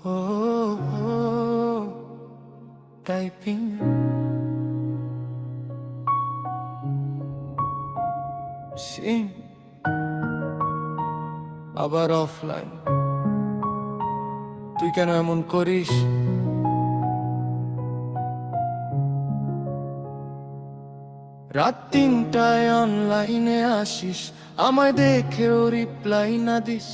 ও typing সিম আবার offline. তুই কেন এমন করিস? রাত 3টায় অনলাইনে আসিস, আমায় দেখেও রিপ্লাই না দিস।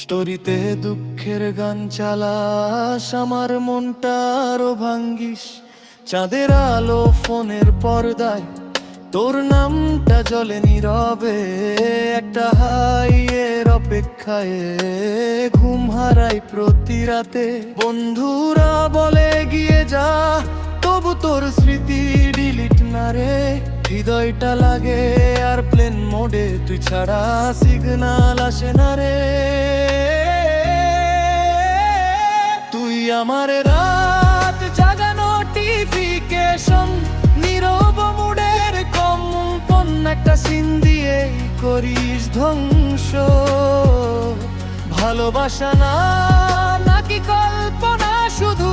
স্টোরিতে দুঃখের গান চালাস, আমার মনটা আরো ভাঙ্গিস। চাঁদের আলো ফোনের পর্দায়, তোর নামটা জ্বলে নীরবে। একটা হাইয়ের অপেক্ষায় ঘুম হারাই প্রতি রাতে। বন্ধুরা বলে গিয়ে যা, তবু তোর স্মৃতি ডিলিট না রে। হৃদয়টা লাগে আর প্লেন মোডে, তুই ছাড়া সিগনাল আসে না রে। তুই আমার রাত জাগা নোটিফিকেশন, নীরব মুডের কম্পন। একটা সিন দিয়ে করিস ধ্বংস। ভালোবাসা না নাকি কল্পনা শুধু,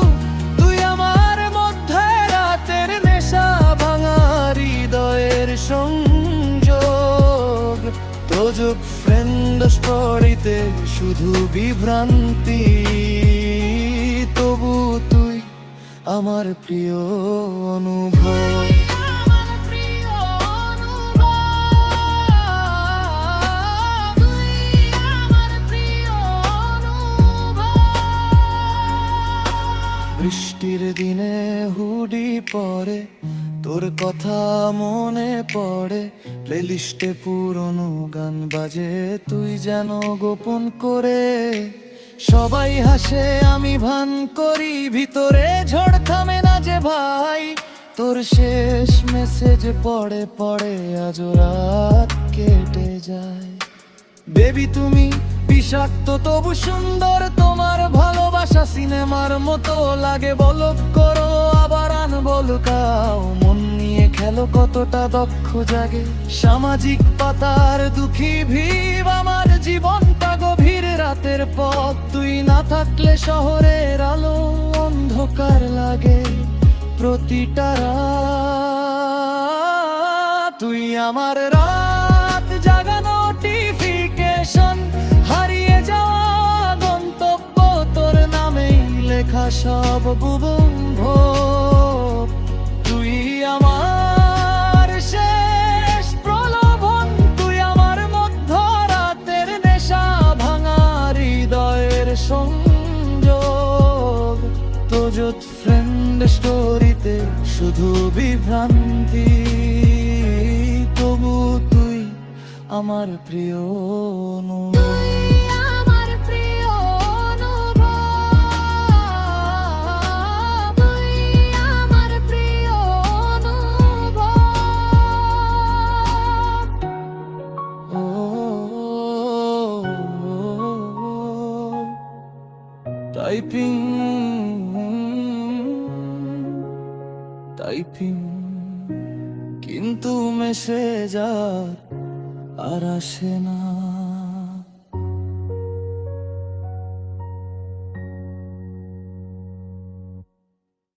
তুই আমার মধ্যে রাতের নেশা ভাঙা হৃদয়ের সংযোগ। তোজক ফ্রেন্ড স্টোরিতে শুধু বিভ্রান্তি, তবু তুই আমার প্রিয় অনুভব। বৃষ্টির দিনে হুডি পরে, তোর কথা মনে পড়ে। প্লেলিস্টে পুরনো গান বাজে, তুই যেন গোপন করে। সবাই হাসে আমি ভান করি, ভিতরে ঝড় থামে না যে ভাই। তোর শেষ মেসেজ পড়ে পড়ে আজ রাত কেটে যায়। বেবি তুমি বিষাক্ত তবু সুন্দর, তোমার ভালোবাসা সিনেমার মতো লাগে। বলক করো আবার আনবলকাও, মন নিয়ে খেলো কতটা দক্ষ জাগে। সামাজিক পাতার দুঃখী ভিড়, আমার জীবনটা গভীর রাতের পথ। তুই না থাকলে শহরের আলো অন্ধকার লাগে প্রতিটা রাত। তুই আমার রাত জাগা নোটিফিকেশন, হারিয়ে যাওয়া গন্তব্য, তোর নামেই লেখা সব বুবন্ধ। তুই আমার শেষ প্রলোভন, তুই আমার মধ্যরাতের নেশা ভাঙা হৃদয়ের সংযোগ। তোজত ফ্রেন্ড স্টোরিতে শুধু বিভ্রান্তি, তবু তুই আমার প্রিয় অনুভব। টাইপিং টাইপিং কিন্তু মেসেজ আর আসে না।